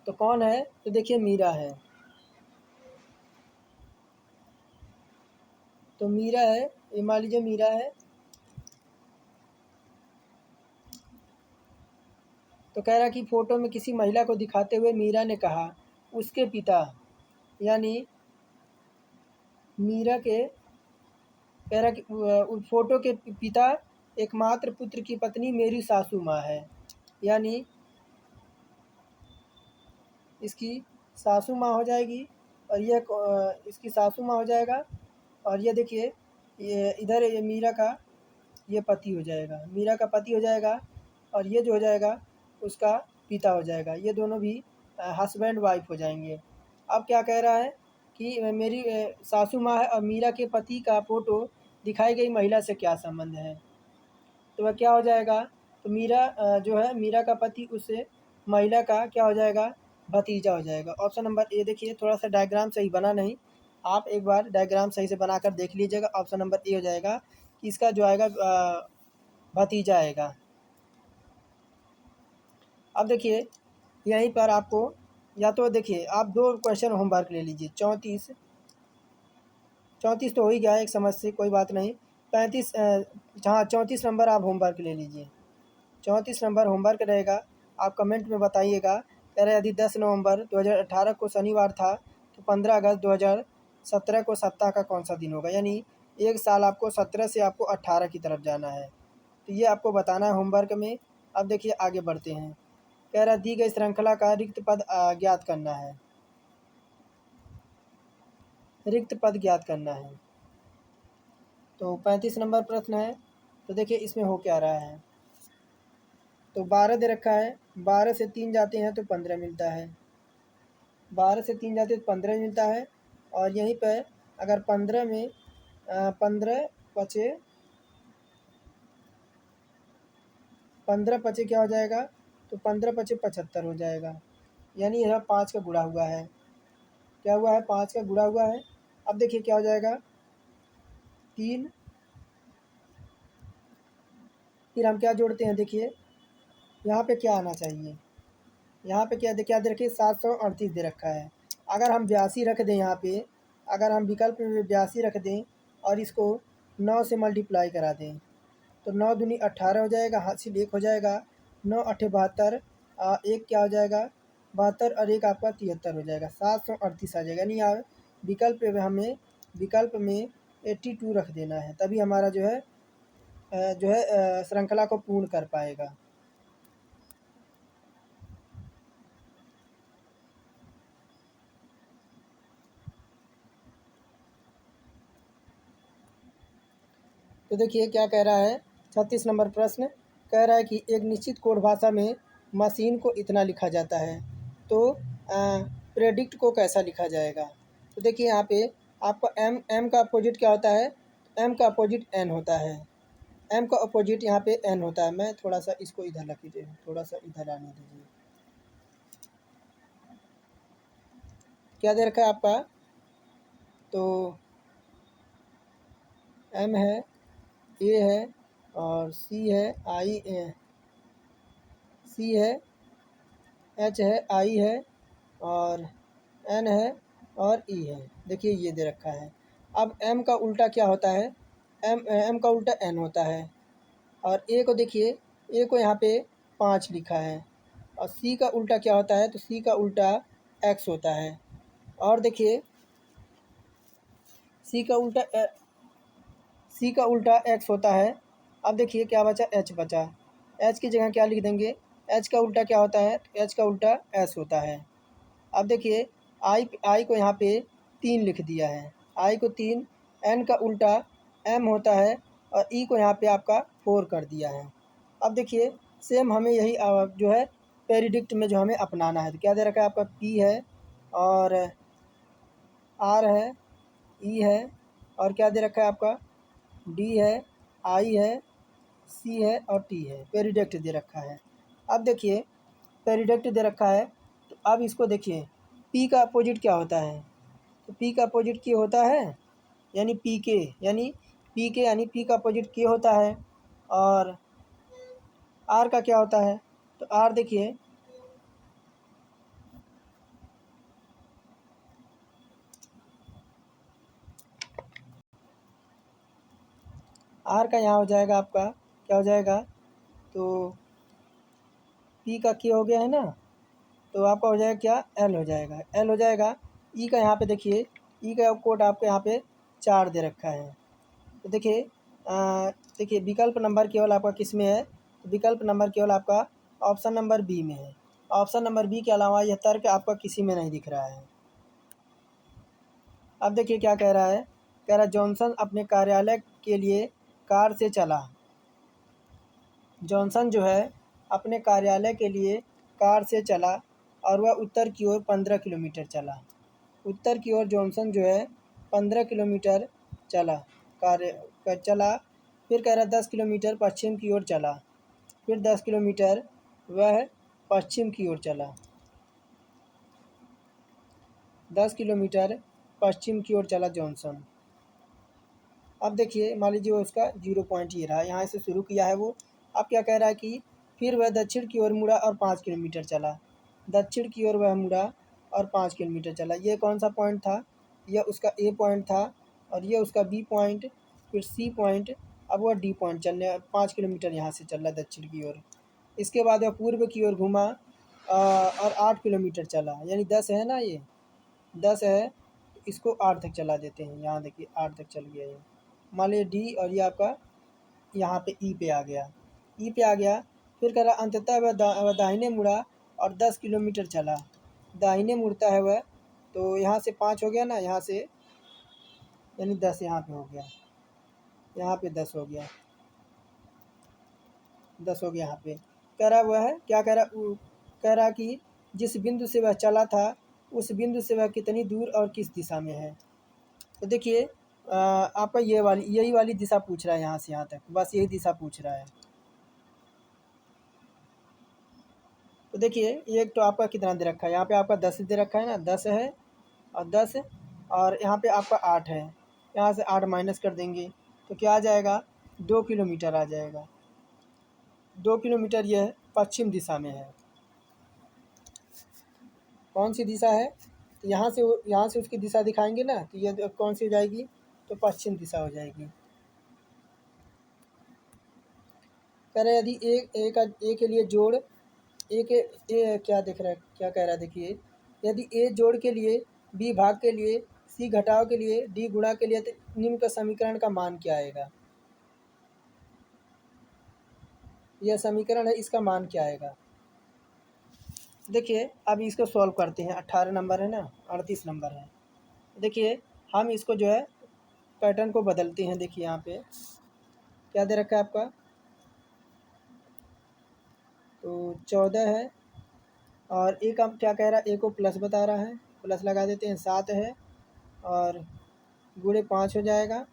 तो कौन है, तो देखिए मीरा है। तो मीरा है, ये मान लीजिए मीरा है। तो कह रहा कि फोटो में किसी महिला को दिखाते हुए मीरा ने कहा उसके पिता, यानी मीरा के कह रहा कि फोटो के पिता एकमात्र पुत्र की पत्नी मेरी सासू माँ है, यानी इसकी सासू माँ हो जाएगी और यह इसकी सासू माँ हो जाएगा। और ये देखिए ये इधर ये मीरा का ये पति हो जाएगा, मीरा का पति हो जाएगा। और ये जो हो जाएगा उसका पिता हो जाएगा। ये दोनों भी हस्बैंड वाइफ हो जाएंगे। अब क्या कह रहा है कि मेरी सासू माँ है और मीरा के पति का फ़ोटो दिखाई गई महिला से क्या संबंध है। तो वह क्या हो जाएगा, तो मीरा जो है मीरा का पति उससे महिला का क्या हो जाएगा, भतीजा हो जाएगा। ऑप्शन नंबर ए देखिए, थोड़ा सा डायग्राम सही बना नहीं, आप एक बार डायग्राम सही से बनाकर देख लीजिएगा। ऑप्शन नंबर ए हो जाएगा कि इसका जो आएगा भतीजा आएगा। अब देखिए यहीं पर आपको या तो देखिए आप दो क्वेश्चन होमवर्क ले लीजिए। 34 तो हो ही गया है एक समझ से, कोई बात नहीं। 35 हाँ 34 नंबर आप होमवर्क ले लीजिए। 34 नंबर होमवर्क रहेगा, आप कमेंट में बताइएगा। कह रहे यदि 10 नवंबर 2018 को शनिवार था तो 15 अगस्त 2017 को सप्ताह का कौन सा दिन होगा। यानी एक साल आपको 17 से आपको 18 की तरफ जाना है, तो ये आपको बताना है होमवर्क में। अब देखिए आगे बढ़ते हैं। कह रहा दी गई श्रृंखला का रिक्त पद ज्ञात करना है, रिक्त पद ज्ञात करना है। तो 35 नंबर प्रश्न है। तो देखिए इसमें हो क्या रहा है, तो 12 दे रखा है, 12 से 3 जाते हैं तो 15 मिलता है, 12 से 3 जाते हैं तो 15 मिलता है। और यहीं पर अगर 15 में 15 पचे 15 पचे क्या हो जाएगा, तो 15 पचे 75 हो जाएगा। यानी यह 5 का गुणा हुआ है, क्या हुआ है, 5 का गुणा हुआ है। अब देखिए क्या हो जाएगा, 3 फिर हम क्या जोड़ते हैं, देखिए यहाँ पे क्या आना चाहिए, यहाँ पे क्या दे रखिए 738 दे रखा है। अगर हम 82 रख दें यहाँ पे, अगर हम विकल्प में 82 रख दें और इसको 9 से मल्टीप्लाई करा दें तो 9 दूनी 18 हो जाएगा, हासिल 1 हो जाएगा, 9 8 72, एक क्या हो जाएगा 72 और एक आपका 73 हो जाएगा, 738 आ जाएगा। यानी आप विकल्प में 82 रख देना है, तभी हमारा जो है श्रृंखला को पूर्ण कर पाएगा। तो देखिए क्या कह रहा है, 36 नंबर प्रश्न कह रहा है कि एक निश्चित कोड भाषा में मशीन को इतना लिखा जाता है, तो प्रेडिक्ट को कैसा लिखा जाएगा। तो देखिए यहाँ पे आपका एम का अपोजिट क्या होता है, एम का अपोजिट एन होता है, एम का अपोजिट यहाँ पे एन होता है। मैं थोड़ा सा इसको इधर रख दीजिए, थोड़ा सा इधर आने दीजिए। क्या दे रखा है आपका, तो एम है, ए है और सी है, सी है, एच है, आई है और एन है और ई है। देखिए ये दे रखा है। अब एम का उल्टा क्या होता है, एम का उल्टा एन होता है। और ए को देखिए, ए को यहाँ पे 5 लिखा है। और सी का उल्टा क्या होता है, तो सी का उल्टा एक्स होता है। और देखिए सी का उल्टा सी का उल्टा एक्स होता है। अब देखिए क्या बचा, एच बचा। एच की जगह क्या लिख देंगे, एच का उल्टा क्या होता है, एच का उल्टा एस होता है। अब देखिए आई को यहाँ पे 3 लिख दिया है, आई को 3, एन का उल्टा एम होता है और ई को यहाँ पे आपका 4 कर दिया है। अब देखिए सेम हमें यही जो है पेरिडिक्ट में जो हमें अपनाना है। तो क्या दे रखा है आपका, पी है और आर है, ई है और क्या दे रखा है आपका, डी है, आई है, सी है और टी है। पेरिडेक्ट दे रखा है। अब देखिए पेरिडेक्ट दे रखा है, तो अब इसको देखिए पी का अपोजिट क्या होता है, तो पी का अपोजिट के होता है यानी पी के, यानी पी का अपोजिट के होता है। और आर का क्या होता है, तो आर देखिए आर का यहाँ हो जाएगा आपका, क्या हो जाएगा, तो पी का के हो गया है ना, तो आपका हो जाएगा क्या, एल हो जाएगा, एल हो जाएगा। ई का यहाँ पे देखिए, ई का कोड आपको यहाँ पे 4 दे रखा है। तो देखिए देखिए विकल्प नंबर केवल आपका किस में है, तो विकल्प नंबर केवल आपका ऑप्शन नंबर बी में है। ऑप्शन नंबर बी के अलावा यह तर्क आपका किसी में नहीं दिख रहा है। अब देखिए क्या कह रहा है, कह रहा है जॉनसन अपने कार्यालय के लिए कार से चला। जॉनसन जो है अपने कार्यालय के लिए कार से चला और वह उत्तर की ओर 15 किलोमीटर चला। उत्तर की ओर जॉनसन जो है 15 किलोमीटर चला, चला। फिर कह रहा 10 किलोमीटर पश्चिम की ओर चला। फिर 10 किलोमीटर वह पश्चिम की ओर चला। 10 किलोमीटर पश्चिम की ओर चला जॉनसन। अब देखिए मान लीजिए उसका 0 पॉइंट ये रहा, यहाँ से शुरू किया है वो। अब क्या कह रहा है कि फिर वह दक्षिण की ओर मुड़ा और 5 किलोमीटर चला। दक्षिण की ओर वह मुड़ा और 5 किलोमीटर चला। ये कौन सा पॉइंट था, यह उसका ए पॉइंट था और ये उसका बी पॉइंट, फिर सी पॉइंट। अब वह डी पॉइंट चलने 5 किलोमीटर यहाँ से चल रहा है दक्षिण की ओर। इसके बाद वह पूर्व की ओर घूमा और 8 किलोमीटर चला, यानी 10 है ना, ये 10 है, इसको 8 तक चला देते हैं। यहाँ देखिए 8 तक चल गया ये, मान लीजिए डी, और ये आपका यहाँ पे ई पे आ गया, ई पे आ गया। फिर कह रहा अंततः वह दाहिने मुड़ा और 10 किलोमीटर चला। दाहिने मुड़ता है वह, तो यहाँ से 5 हो गया ना, यहाँ से यानी 10 यहाँ पे हो गया, यहाँ पे 10 हो गया, 10 हो गया यहाँ पे। कह रहा वह क्या कह रहा, कह रहा कि जिस बिंदु से वह चला था उस बिंदु से वह कितनी दूर और किस दिशा में है। तो देखिए आपका यही वाली दिशा पूछ रहा है, यहाँ से यहाँ तक बस यही दिशा पूछ रहा है। तो देखिए ये एक तो आपका कितना दे रखा है, यहाँ पे आपका 10 दे रखा है ना, 10 है और 10 और यहाँ पे आपका 8 है। यहाँ से 8 माइनस कर देंगे तो क्या आ जाएगा, 2 किलोमीटर आ जाएगा। 2 किलोमीटर यह पश्चिम दिशा में है। कौन सी दिशा है? तो यहाँ से उसकी दिशा दिखाएंगे ना, तो ये कौन सी हो जाएगी? तो पश्चिम दिशा हो जाएगी। कह रहे यदि ए के लिए जोड़ क्या दिख रहा है, क्या कह रहा है देखिए, यदि ए जोड़ के लिए, बी भाग के लिए, सी घटाव के लिए, डी गुणा के लिए, तो निम्न का समीकरण का मान क्या आएगा? यह समीकरण है, इसका मान क्या आएगा? देखिए अब इसको सॉल्व करते हैं। 18 नंबर है ना, 38 नंबर है। देखिए हम इसको जो है पैटर्न को बदलते हैं। देखिए यहाँ पे क्या दे रखा है आपका, तो 14 है और एक हम क्या कह रहा है, ए को प्लस बता रहा है, प्लस लगा देते हैं। 7 है और गुणे 5 हो जाएगा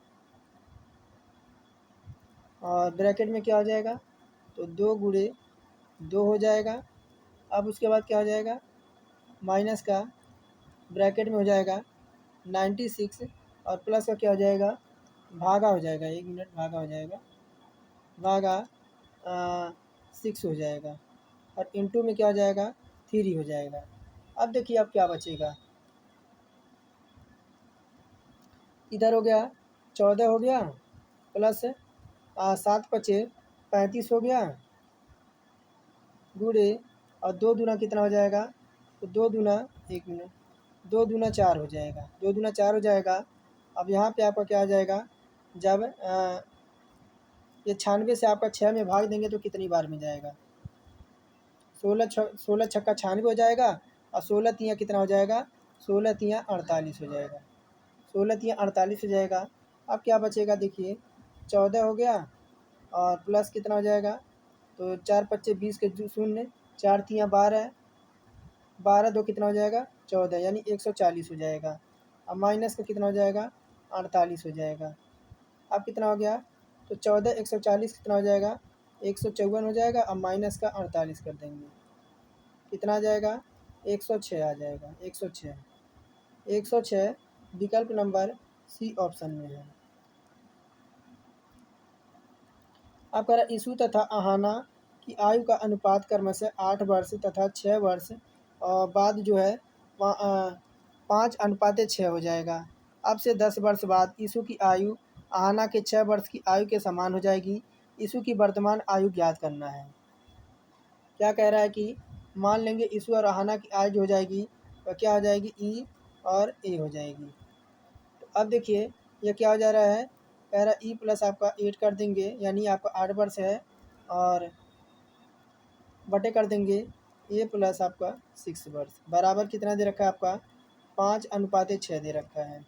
और ब्रैकेट में क्या हो जाएगा, तो 2 गुणे 2 हो जाएगा। अब उसके बाद क्या हो जाएगा, माइनस का ब्रैकेट में हो जाएगा 96 और प्लस का क्या हो जाएगा, भागा हो जाएगा, 1 मिनट, भागा हो जाएगा, भागा 6 हो जाएगा और इंटू में क्या हो जाएगा, 3 हो जाएगा। अब देखिए अब क्या बचेगा, इधर हो गया 14 हो गया प्लस 7 पचे 35 हो गया, गुणे और 2 दूना कितना हो जाएगा, तो 2 दूना 1 मिनट, 2 दूना 4 हो जाएगा, 2 दूना 4 हो जाएगा। अब यहाँ पे आपका क्या आ जाएगा, जब ये 96 से आपका 6 में भाग देंगे तो कितनी बार में जाएगा, 16 छक्का 96 हो जाएगा और 16 तियाँ कितना हो जाएगा, 16 तियाँ 48 हो जाएगा, 16 तियाँ 48 हो जाएगा। अब क्या बचेगा देखिए, 14 हो गया और प्लस कितना हो जाएगा, तो 4 पच्चे 20 के शून्य, 4 तियाँ 12, 12 दो कितना हो जाएगा, 14, यानी 140 हो जाएगा। अब माइनस का कितना हो जाएगा, 48 हो जाएगा। अब कितना हो गया, तो 14 140 कितना हो जाएगा, 154 हो जाएगा। अब माइनस का 48 कर देंगे, कितना आ जाएगा, 106 आ जाएगा, 106, 106 विकल्प नंबर सी ऑप्शन में है। अब कह रहा ईसु तथा अहाना की आयु का अनुपात क्रमशः 8 वर्ष तथा 6 वर्ष और बाद जो है 5:6 हो जाएगा। अब से 10 वर्ष बाद ईसु की आयु अहाना के 6 वर्ष की आयु के समान हो जाएगी। ईसु की वर्तमान आयु ज्ञात करना है। क्या कह रहा है कि मान लेंगे ईसु और अहाना की आयु हो जाएगी, तो क्या हो जाएगी, ई और ए हो जाएगी। तो अब देखिए ये क्या हो जा रहा है, कह रहा ई प्लस आपका 8 कर देंगे, यानी आपका 8 वर्ष है और बटे कर देंगे ए प्लस आपका 6 वर्ष, बराबर कितना दे रखा है आपका, 5:6 दे रखा है।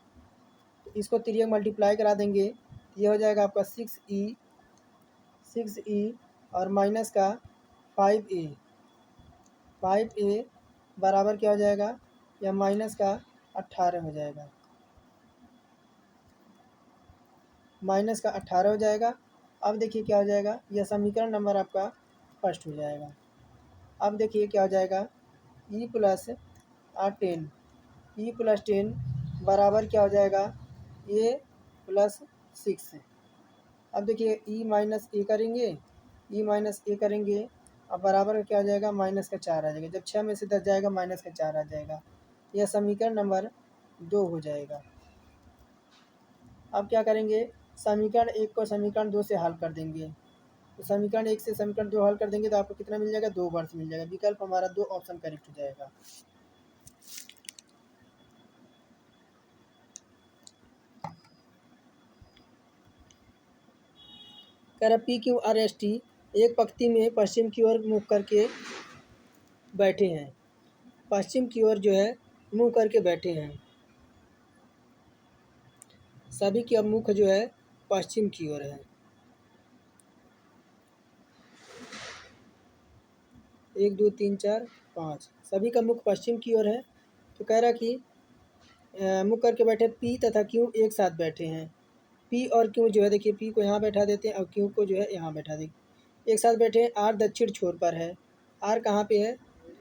तो इसको तिर्यक मल्टीप्लाई करा देंगे, ये हो जाएगा आपका 6e और माइनस का 5a, 5a बराबर क्या हो जाएगा, या माइनस का 18 हो जाएगा, माइनस का 18 हो जाएगा। अब देखिए क्या हो जाएगा, यह समीकरण नंबर आपका फर्स्ट हो जाएगा। अब देखिए क्या हो जाएगा, ई प्लस 10, ई प्लस 10 बराबर क्या हो जाएगा, ए प्लस 6। अब देखिए ई माइनस ए करेंगे, ई माइनस ए करेंगे, अब बराबर का क्या हो जाएगा, माइनस का 4 आ जाएगा। जब 6 में से 10 जाएगा माइनस का 4 आ जाएगा, यह समीकरण नंबर 2 हो जाएगा। अब क्या करेंगे, समीकरण 1 को समीकरण 2 से हल कर देंगे। तो समीकरण 1 से समीकरण 2 हल कर देंगे तो आपको कितना मिल जाएगा, 2 वर्ष मिल जाएगा। विकल्प हमारा 2 ऑप्शन करेक्ट हो जाएगा। कह रहा P Q R S T एक पंक्ति में पश्चिम की ओर मुख करके बैठे हैं, पश्चिम की ओर जो है मुँह करके बैठे हैं, सभी की अब मुख जो है पश्चिम की ओर है। 1 2 3 4 5 सभी का मुख पश्चिम की ओर है। तो कह रहा कि मुख करके बैठे पी तथा क्यू एक साथ बैठे हैं। पी और क्यू जो है देखिए, पी को यहाँ बैठा देते हैं और क्यू को जो है यहाँ बैठा देंगे, एक साथ बैठे हैं। आर दक्षिण छोर पर है, आर कहाँ पे है,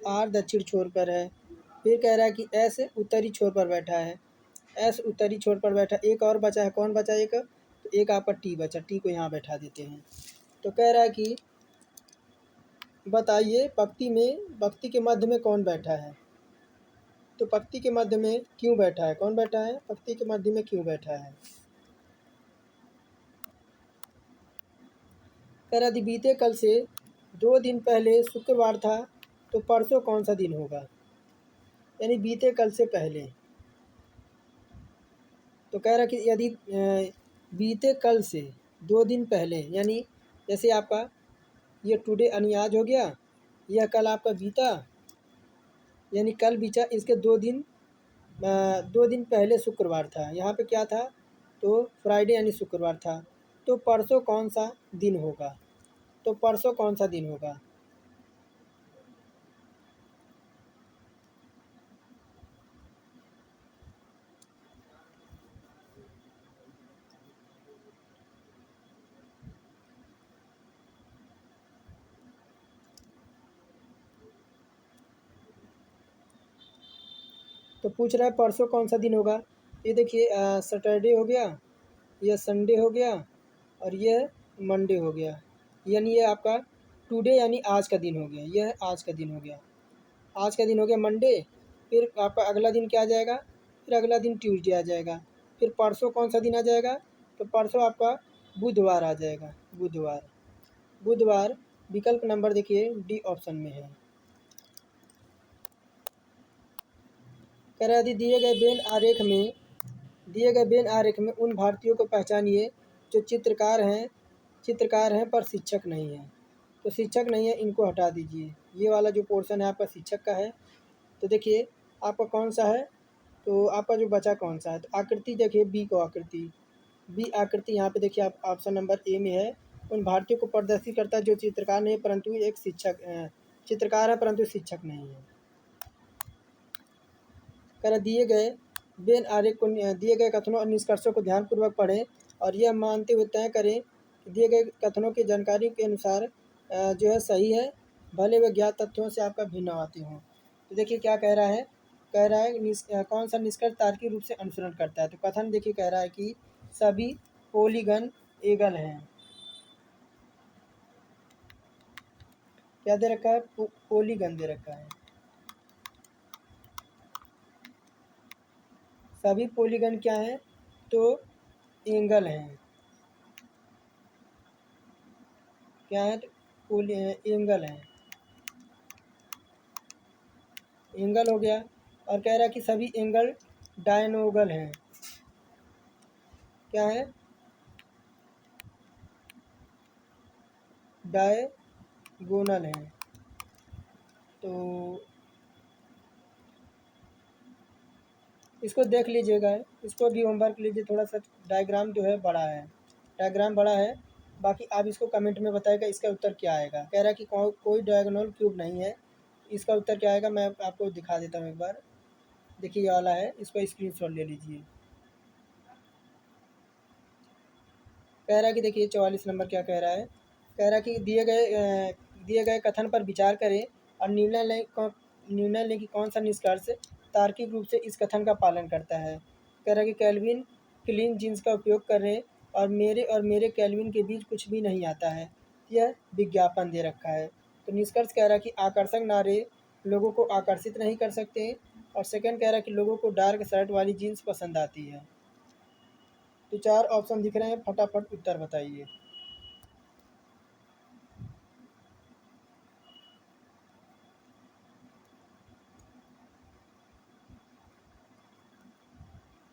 आर दक्षिण छोर पर है। फिर कह रहा है कि एस उत्तरी छोर पर बैठा है, एस उत्तरी छोर पर बैठा। एक और बचा है, कौन बचा एक, तो एक आपका टी बचा, टी को यहाँ बैठा देते हैं। तो कह रहा है कि बताइए पंक्ति के मध्य में कौन बैठा है। तो पंक्ति के मध्य में क्यों बैठा है, कौन बैठा है, पंक्ति के मध्य में क्यों बैठा है। कह रहा यदि बीते कल से 2 दिन पहले शुक्रवार था तो परसों कौन सा दिन होगा। यानी बीते कल से पहले। तो कह रहा कि यदि बीते कल से 2 दिन पहले, यानी जैसे आपका ये टुडे यानी आज हो गया, यह कल आपका बीता यानी कल बीता, इसके 2 दिन पहले शुक्रवार था, यहाँ पे क्या था, तो फ्राइडे यानी शुक्रवार था। तो परसों कौन सा दिन होगा, तो परसों कौन सा दिन होगा। तो पूछ रहा है परसों कौन सा दिन होगा। ये देखिए सैटरडे हो गया, यह संडे हो गया, और यह मंडे हो गया। यानी ये आपका टुडे यानी आज का दिन हो गया, यह आज का दिन हो गया, आज का दिन हो गया मंडे। फिर आपका अगला दिन क्या आ जाएगा, फिर अगला दिन ट्यूसडे आ जाएगा। फिर परसों कौन सा दिन आ जाएगा, तो परसों आपका बुधवार आ जाएगा, बुधवार। बुधवार विकल्प नंबर देखिए डी ऑप्शन में है। कह रहा यदि दिए गए बेन आरेख में उन भारतीयों को पहचानिए जो चित्रकार हैं पर शिक्षक नहीं हैं। तो शिक्षक नहीं है, इनको हटा दीजिए। ये वाला जो पोर्शन है आपका शिक्षक का है। तो देखिए आपका कौन सा है, तो आपका जो बचा कौन सा है, तो आकृति देखिए बी आकृति यहाँ पे देखिए आप ऑप्शन नंबर ए में है। उन भारतीयों को प्रदर्शित करता है जो चित्रकार नहीं है परंतु एक चित्रकार है परंतु शिक्षक नहीं है। कर दिए गए बेन आरेख को दिए गए कथनों और निष्कर्षों को ध्यानपूर्वक पढ़ें और यह मानते हुए तय करें कि दिए गए कथनों की जानकारी के अनुसार जो है सही है, भले वे ज्ञात तथ्यों से आपका भिन्न आते हों। तो देखिए क्या कह रहा है, कौन सा निष्कर्ष तार्किक रूप से अनुसरण करता है। तो कथन देखिए कह रहा है कि सभी पोलीगन एगल हैं। क्या दे रखा है, पोलीगन दे रखा है। सभी पोलीगन क्या हैं, तो एंगल हैं। क्या है, तो एंगल हैं, एंगल हो गया। और कह रहा है कि सभी एंगल डायनोगल हैं। क्या है, डायगोनल हैं। तो इसको देख लीजिएगा, इसको भी होमवर्क लीजिए। थोड़ा सा डायग्राम जो है बड़ा है, डायग्राम बड़ा है। बाकी आप इसको कमेंट में बताएगा इसका उत्तर क्या आएगा। कह रहा है कि कोई डायगोनल क्यूब नहीं है, इसका उत्तर क्या आएगा मैं आपको दिखा देता हूँ एक बार। देखिए ये वाला है, इसको स्क्रीनशॉट ले लीजिए। कह रहा है कि देखिए 44 नंबर क्या कह रहा है। कह रहा है कि दिए गए कथन पर विचार करें और निर्णय लें कि कौन सा निष्कर्ष तार्किक रूप से इस कथन का पालन करता है। कह रहा है कि कैल्विन क्लीन जीन्स का उपयोग करें और मेरे कैल्विन के बीच कुछ भी नहीं आता है, यह विज्ञापन दे रखा है। तो निष्कर्ष कह रहा है कि आकर्षक नारे लोगों को आकर्षित नहीं कर सकते। और सेकंड कह रहा है कि लोगों को डार्क शर्ट वाली जीन्स पसंद आती है। तो 4 ऑप्शन दिख रहे हैं, फटाफट उत्तर बताइए।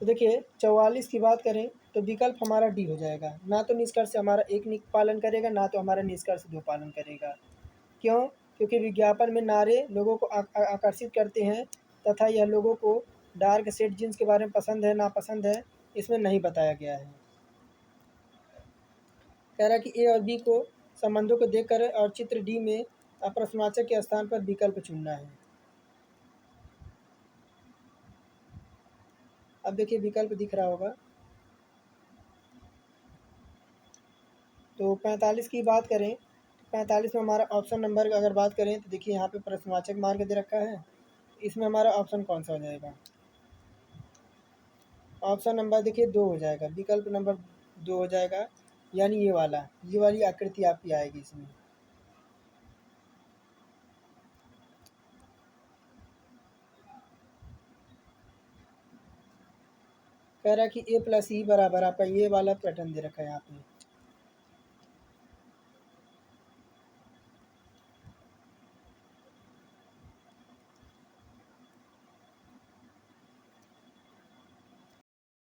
तो देखिए 44 की बात करें तो विकल्प हमारा डी हो जाएगा। ना तो निष्कर्ष हमारा एक पालन करेगा, ना तो हमारा निष्कर्ष 2 पालन करेगा। क्यों, क्योंकि विज्ञापन में नारे लोगों को आकर्षित करते हैं तथा यह लोगों को डार्क शेड जीन्स के बारे में पसंद है नापसंद है इसमें नहीं बताया गया है। कह रहा है कि ए और बी को संबंधों को देखकर और चित्र डी में प्रश्नवाचक के स्थान पर विकल्प चुनना है। अब देखिए विकल्प दिख रहा होगा। तो 45 की बात करें, 45 में हमारा ऑप्शन नंबर की अगर बात करें तो देखिए यहाँ पे प्रश्नवाचक मार्ग दे रखा है। इसमें हमारा ऑप्शन कौन सा हो जाएगा, ऑप्शन नंबर देखिए 2 हो जाएगा, विकल्प नंबर 2 हो जाएगा। यानी ये वाली आकृति आपकी आएगी इसमें। कह रहा है कि ए प्लस ई बराबर आपका ये वाला पैटर्न दे रखा है यहाँ पे।